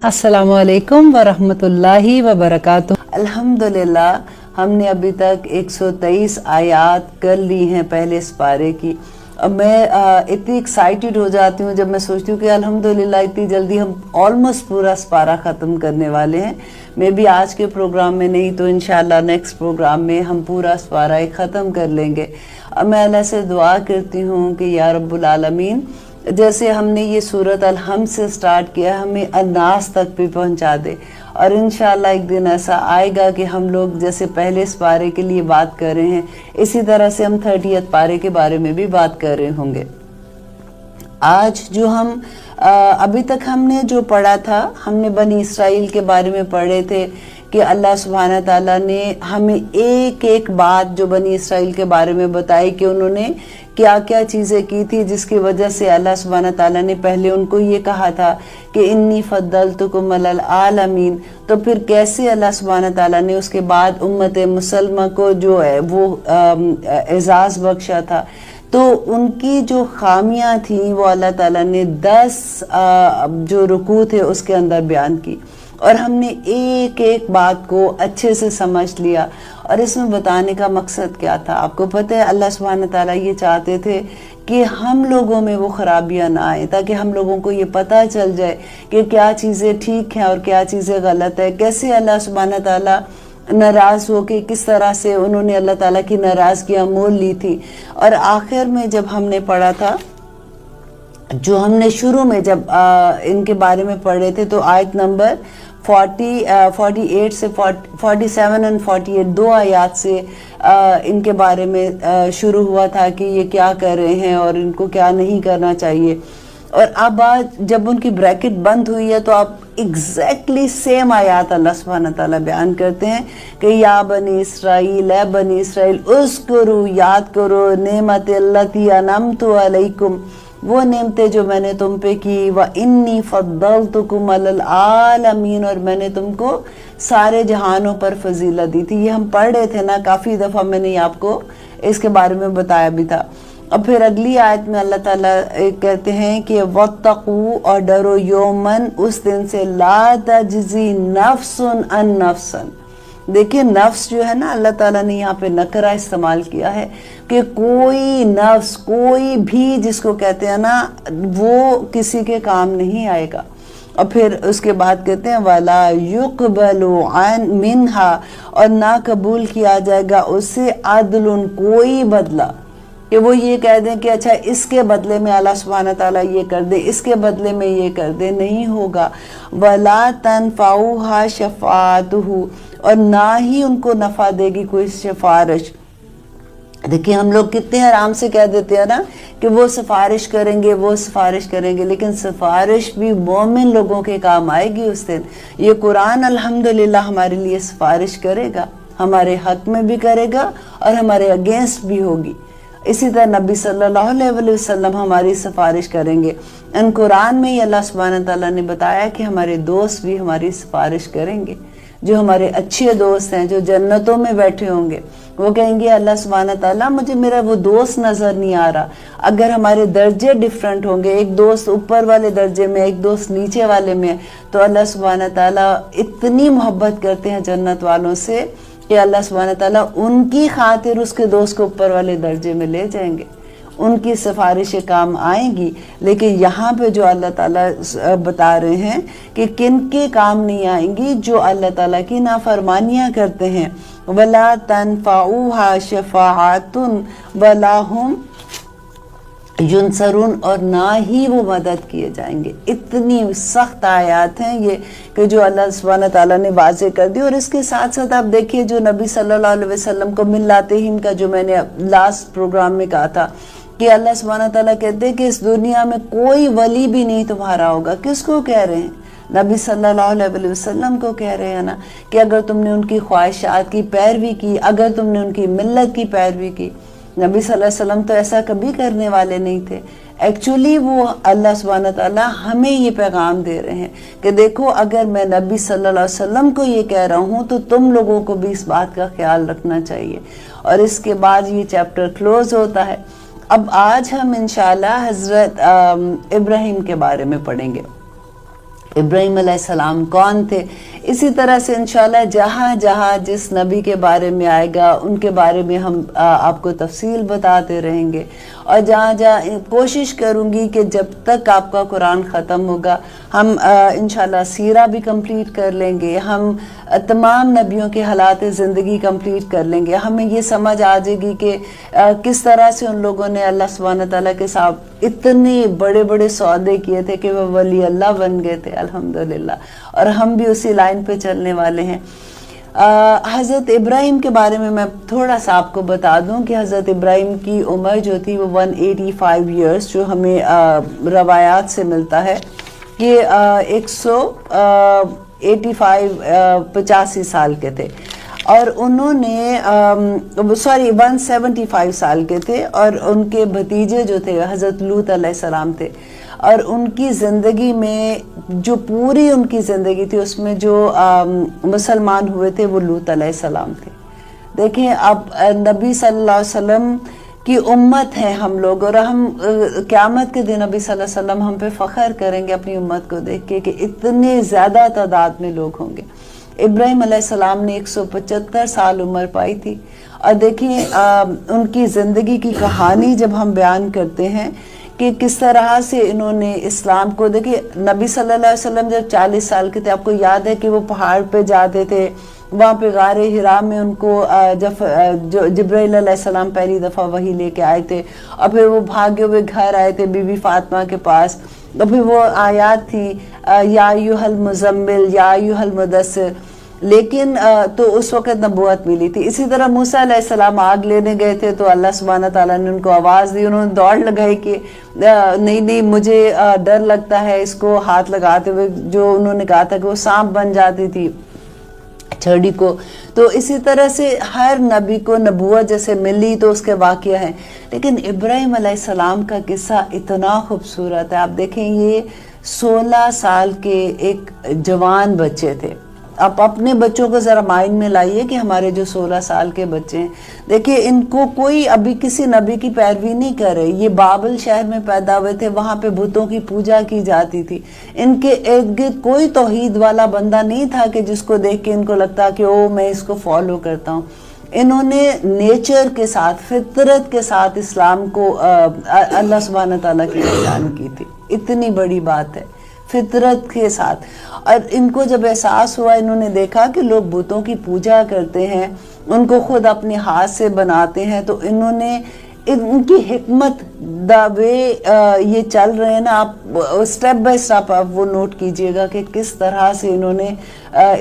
अस्सलामुअलैकुम वरहमतुल्लाहि वबरकातुहू। अल्हम्दुलिल्लाह हमने अभी तक 123 आयात कर ली हैं पहले इस पारे की। अब मैं इतनी एक्साइटेड हो जाती हूँ जब मैं सोचती हूँ कि अल्हम्दुलिल्लाह इतनी जल्दी हम ऑलमोस्ट पूरा पारा ख़त्म करने वाले हैं। मे भी आज के प्रोग्राम में नहीं तो इंशाल्लाह नेक्स्ट प्रोग्राम में हम पूरा पारा ख़त्म कर लेंगे। अब मैं अल्लाह से दुआ करती हूँ कि या रब्बुल आलमीन जैसे हमने ये सूरत अल-हम्द से स्टार्ट किया हमें अन्नास तक भी पहुंचा दे, और इंशाल्लाह एक दिन ऐसा आएगा कि हम लोग जैसे पहले इस पारे के लिए बात कर रहे हैं इसी तरह से हम 30th पारे के बारे में भी बात कर रहे होंगे। आज जो हम अभी तक हमने जो पढ़ा था, हमने बनी इसराइल के बारे में पढ़े थे कि अल्लाह सुब्हाना ताला ने हमें एक एक बात जो बनी इसराइल के बारे में बताई कि उन्होंने क्या क्या चीज़ें की थी जिसकी वजह से अल्लाह सुब्हाना ताला ने पहले उनको ये कहा था कि इन्नी फद्दलतुकुम अलल आलमीन। तो फिर कैसे अल्लाह सुब्हाना ताला ने उसके बाद उम्मत मुसलमा को जो है वो एजाज़ बख्शा था। तो उनकी जो खामियां थी वो अल्लाह ताला ने 10 जो रुकू थे उसके अंदर बयान की, और हमने एक एक बात को अच्छे से समझ लिया। और इसमें बताने का मकसद क्या था, आपको पता है अल्लाह सुब्हाना ताला ये चाहते थे कि हम लोगों में वो खराबियां ना आए, ताकि हम लोगों को ये पता चल जाए कि क्या चीज़ें ठीक हैं और क्या चीज़ें गलत है। कैसे अल्लाह सुब्हाना ताला नाराज़ हो के किस तरह से उन्होंने अल्लाह ताला की नाराज़गियाँ मोल ली थी। और आखिर में जब हमने पढ़ा था, जो हमने शुरू में जब इनके बारे में पढ़े थे, तो आयत नंबर 48 से 47 और 48 दो आयात से इनके बारे में शुरू हुआ था कि ये क्या कर रहे हैं और इनको क्या नहीं करना चाहिए। और अब आज जब उनकी ब्रैकेट बंद हुई है तो आप एग्जैक्टली सेम आयात अल्लाह सुब्हाना ताला बयान करते हैं कि या बनी इसराइल, ए बनी इसराइल उज़्कुरू, याद करो नेमत अल्लती अनअमतु अलैकुम, वो नेमतें जो मैंने तुम पे की, व इन्नी फद्दलतुकुम अलल आलमीन, और मैंने तुमको सारे जहानों पर फजीलत दी थी। ये हम पढ़ रहे थे ना, काफ़ी दफ़ा मैंने आपको इसके बारे में बताया भी था। अब फिर अगली आयत में अल्लाह ताला कहते हैं कि वत्तकू, और डरो यौमन, उस दिन से, ला तजज़ी नफ्सुन अन नफ्सन। देखिए नफ्स जो है ना, अल्लाह ताला ने यहाँ पे नकरा इस्तेमाल किया है कि कोई नफ्स, कोई भी जिसको कहते हैं ना, वो किसी के काम नहीं आएगा। और फिर उसके बाद कहते हैं वला युक़बलु अन मिनहा, और ना कबूल किया जाएगा उससे अदलुन, कोई बदला, कि वो ये कह दें कि अच्छा इसके बदले में अल्लाह सुब्हाना ताला ये कर दे, इसके बदले में ये कर दे, नहीं होगा। वला तनफ़उहा शफ़ाअतुहु, और ना ही उनको नफ़ा देगी कोई सिफारिश। देखिए हम लोग कितने आराम से कह देते हैं ना कि वो सिफारिश करेंगे, वो सिफारिश करेंगे, लेकिन सिफारिश भी मोमिन लोगों के काम आएगी उस दिन। ये कुरान अल्हम्दुलिल्लाह हमारे लिए सिफारिश करेगा, हमारे हक में भी करेगा और हमारे अगेंस्ट भी होगी। इसी तरह नबी सल्लल्लाहु अलैहि वसल्लम हमारी सिफारिश करेंगे। इन कुरान में ही अल्लाह सुब्हाना ताला ने बताया कि हमारे दोस्त भी हमारी सिफारिश करेंगे। जो हमारे अच्छे दोस्त हैं, जो जन्नतों में बैठे होंगे, वो कहेंगे अल्लाह सुब्हाना ताला मुझे मेरा वो दोस्त नज़र नहीं आ रहा। अगर हमारे दर्जे डिफरेंट होंगे, एक दोस्त ऊपर वाले दर्जे में, एक दोस्त नीचे वाले में, तो अल्लाह सुब्हाना ताला इतनी मोहब्बत करते हैं जन्नत वालों से कि अल्लाह सुब्हाना ताला उनकी खातिर उसके दोस्त को ऊपर वाले दर्जे में ले जाएंगे, उनकी सिफारिशें काम आएंगी। लेकिन यहाँ पे जो अल्लाह ताला बता रहे हैं कि किन के काम नहीं आएंगी, जो अल्लाह ताला की नाफरमानियाँ करते हैं। वला तनफ़उहा शफ़ाअतुन वला हुम युनसरून, और ना ही वो मदद किए जाएंगे। इतनी सख्त आयात हैं ये कि जो अल्लाह सुब्हाना ताला ने वाज़े कर दी। और इसके साथ साथ आप देखिए जो नबी सल्लल्लाहु अलैहि वसल्लम को मिल्लाते हिम का जो मैंने लास्ट प्रोग्राम में कहा था कि अल्लाह सुब्हाना ताला कहते हैं कि इस दुनिया में कोई वली भी नहीं तुम्हारा होगा। किसको कह रहे हैं? नबी सल्लल्लाहु अलैहि वसल्लम को कह रहे हैं ना, कि अगर तुमने उनकी ख्वाहिशात की पैरवी की, अगर तुमने उनकी मिल्लत की पैरवी की। नबी सल्लल्लाहु अलैहि वसल्लम तो ऐसा कभी करने वाले नहीं थे। एक्चुअली वो अल्लाह सुब्हाना ताला हमें ये पैगाम दे रहे हैं कि देखो अगर मैं नबी सल्लल्लाहु अलैहि वसल्लम को ये कह रहा हूँ तो तुम लोगों को भी इस बात का ख्याल रखना चाहिए। और इसके बाद ये चैप्टर क्लोज होता है। अब आज हम इंशाल्लाह हज़रत इब्राहीम के बारे में पढ़ेंगे। इब्राहीम अलैहिस्सलाम कौन थे। इसी तरह से इंशाल्लाह जहाँ जहाँ जिस नबी के बारे में आएगा उनके बारे में हम आपको तफसील बताते रहेंगे। और जहाँ जहाँ कोशिश करूँगी कि जब तक आपका कुरान ख़त्म होगा हम इंशाल्लाह सीरा भी कंप्लीट कर लेंगे, हम तमाम नबियों के हालात ज़िंदगी कंप्लीट कर लेंगे। हमें ये समझ आ जाएगी कि किस तरह से उन लोगों ने अल्लाह सुब्हानहू तआला के साथ इतने बड़े बड़े सौदे किए थे कि वह वली अल्लाह बन गए थे अल्हम्दुलिल्लाह। और हम भी उसी लाइन पे चलने वाले हैं। हज़रत इब्राहीम के बारे में मैं थोड़ा सा आपको बता दूं कि हज़रत इब्राहीम की उम्र जो थी वो 185 ईयर्स, जो हमें रवायात से मिलता है कि 85 साल के थे। और उन्होंने 175 साल के थे। और उनके भतीजे जो थे हज़रत लूत अलैहिस्सलाम थे। और उनकी ज़िंदगी में जो पूरी उनकी ज़िंदगी थी उसमें जो मुसलमान हुए थे वो लूत अलैहिस्सलाम थे। देखें अब नबी सल्लल्लाहु अलैहि वसल्लम की उम्मत है हम लोग, और हम क़यामत के दिन नबी सल्लल्लाहु अलैहि वसल्लम हम पे फ़ख्र करेंगे अपनी उम्मत को देख के कि इतने ज़्यादा तादाद में लोग होंगे। इब्राहीम अलैहिस्सलाम ने 175 साल उम्र पाई थी। और देखिए उनकी ज़िंदगी की कहानी जब हम बयान करते हैं कि किस तरह से इन्होंने इस्लाम को, देखिए नबी सल्लल्लाहु अलैहि वसल्लम जब 40 साल के थे, आपको याद है कि वो पहाड़ पे जाते थे, वहाँ पे गारे हिरा में उनको जब जो जिब्राइल अलैहिस्सलाम पहली दफ़ा वही लेके आए थे। और फिर वो भागे हुए घर आए थे बीबी फातिमा के पास। और फिर वो आयत थी या अय्युहल मुज़म्मिल या अय्युहल मुदस्सिर, लेकिन तो उस वक़्त नबूवत मिली थी। इसी तरह मूसा अलैहिस्सलाम आग लेने गए थे तो अल्लाह सुब्हानहू तआला ने उनको आवाज़ दी, उन्होंने दौड़ लगाई कि नहीं नहीं मुझे डर लगता है इसको हाथ लगाते हुए, जो उन्होंने कहा था कि वो सांप बन जाती थी छड़ी को। तो इसी तरह से हर नबी को नबूवत जैसे मिली तो उसके वाक़या हैं। लेकिन इब्राहीम अलैहिस्सलाम का किस्सा इतना खूबसूरत है। आप देखें ये 16 साल के एक जवान बच्चे थे। आप अपने बच्चों को ज़रा माइंड में लाइए कि हमारे जो 16 साल के बच्चे हैं, देखिए इनको कोई अभी किसी नबी की पैरवी नहीं कर रहे। ये बाबल शहर में पैदा हुए थे, वहाँ पे बुतों की पूजा की जाती थी। इनके इर्द गिर्द कोई तौहीद वाला बंदा नहीं था कि जिसको देख के इनको लगता कि ओ मैं इसको फॉलो करता हूँ। इन्होंने नेचर के साथ, फितरत के साथ इस्लाम को अल्लाह सुब्हानहू तआला की पहचान की थी। इतनी बड़ी बात है, फितरत के साथ। और इनको जब एहसास हुआ, इन्होंने देखा कि लोग बुतों की पूजा करते हैं, उनको खुद अपने हाथ से बनाते हैं, तो इन्होंने इनकी हिकमत द वे ये चल रहे हैं ना, आप स्टेप बाय स्टेप आप वो नोट कीजिएगा कि किस तरह से इन्होंने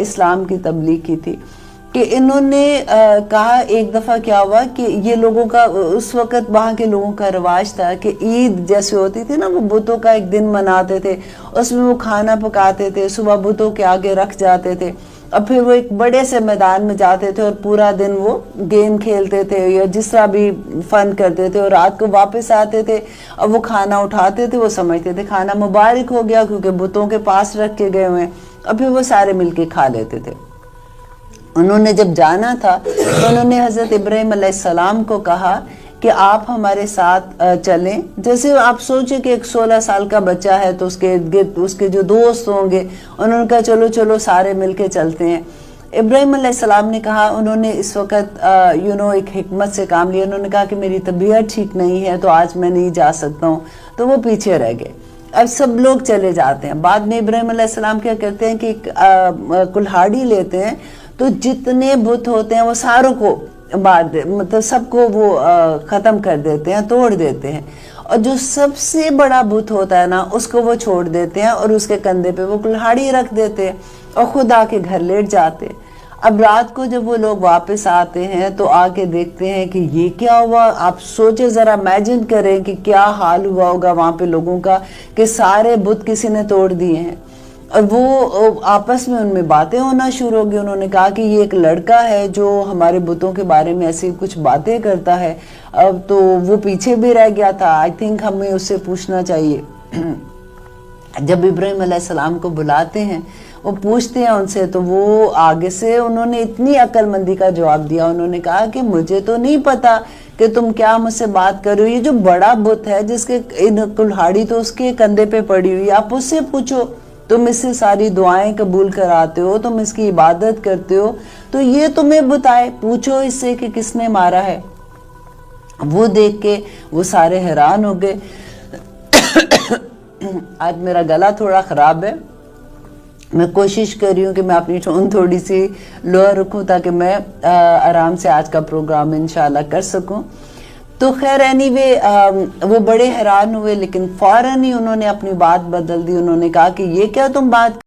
इस्लाम की तबलीग की थी। कि इन्होंने कहा, एक दफ़ा क्या हुआ कि ये लोगों का उस वक़्त वहाँ के लोगों का रिवाज था कि ईद जैसे होती थी ना, वो बुतों का एक दिन मनाते थे, उसमें वो खाना पकाते थे, सुबह बुतों के आगे रख जाते थे, और फिर वो एक बड़े से मैदान में जाते थे और पूरा दिन वो गेम खेलते थे या जिस तरह भी फ़न करते थे, और रात को वापस आते थे और वो खाना उठाते थे। वो समझते थे खाना मुबारक हो गया क्योंकि बुतों के पास रख के गए हुए हैं, और फिर वो सारे मिल के खा लेते थे। उन्होंने जब जाना था तो उन्होंने हज़रत इब्राहीम अलैहिस्सलाम को कहा कि आप हमारे साथ चलें। जैसे आप सोचें कि एक 16 साल का बच्चा है तो उसके जो दोस्त होंगे, उन्होंने कहा चलो चलो सारे मिलके चलते हैं। इब्राहीम अलैहिस्सलाम ने कहा, उन्होंने इस वक्त एक हिकमत से काम लिया। उन्होंने कहा कि मेरी तबीयत ठीक नहीं है तो आज मैं नहीं जा सकता हूँ, तो वो पीछे रह गए। अब सब लोग चले जाते हैं। बाद में इब्राहीम अलैहिस्सलाम क्या करते हैं कि कुल्हाड़ी लेते हैं, तो जितने बुत होते हैं वो सारों को मार दे, मतलब सबको वो ख़त्म कर देते हैं, तोड़ देते हैं। और जो सबसे बड़ा बुत होता है ना, उसको वो छोड़ देते हैं और उसके कंधे पे वो कुल्हाड़ी रख देते हैं और खुद आके घर लेट जाते हैं। अब रात को जब वो लोग वापस आते हैं तो आके देखते हैं कि ये क्या हुआ। आप सोचे ज़रा, इमेजिन करें कि क्या हाल हुआ होगा वहाँ पे लोगों का कि सारे बुत किसी ने तोड़ दिए हैं। और वो आपस में उनमें बातें होना शुरू हो गई। उन्होंने कहा कि ये एक लड़का है जो हमारे बुतों के बारे में ऐसी कुछ बातें करता है। अब तो वो पीछे भी रह गया था, आई थिंक हमें उससे पूछना चाहिए। जब इब्राहीम अलैहिस्सलाम को बुलाते हैं, वो पूछते हैं उनसे, तो वो आगे से उन्होंने इतनी अक्लमंदी का जवाब दिया। उन्होंने कहा कि मुझे तो नहीं पता कि तुम क्या मुझसे बात कर रहे हो। ये जो बड़ा बुत है जिसके कुल्हाड़ी तो उसके कंधे पे पड़ी हुई, आप उससे पूछो तुम इससे सारी दुआएं कबूल कराते हो, तुम इसकी इबादत करते हो, तो ये तुम्हें बताए, पूछो इससे कि किसने मारा है। वो देख के वो सारे हैरान हो गए। आज मेरा गला थोड़ा ख़राब है, मैं कोशिश कर रही हूँ कि मैं अपनी टोन थोड़ी सी लोअर रखूँ ताकि मैं आराम से आज का प्रोग्राम इंशाल्लाह कर सकूँ। तो खैर एनीवे वो बड़े हैरान हुए, लेकिन फ़ौरन ही उन्होंने अपनी बात बदल दी। उन्होंने कहा कि ये क्या तुम बात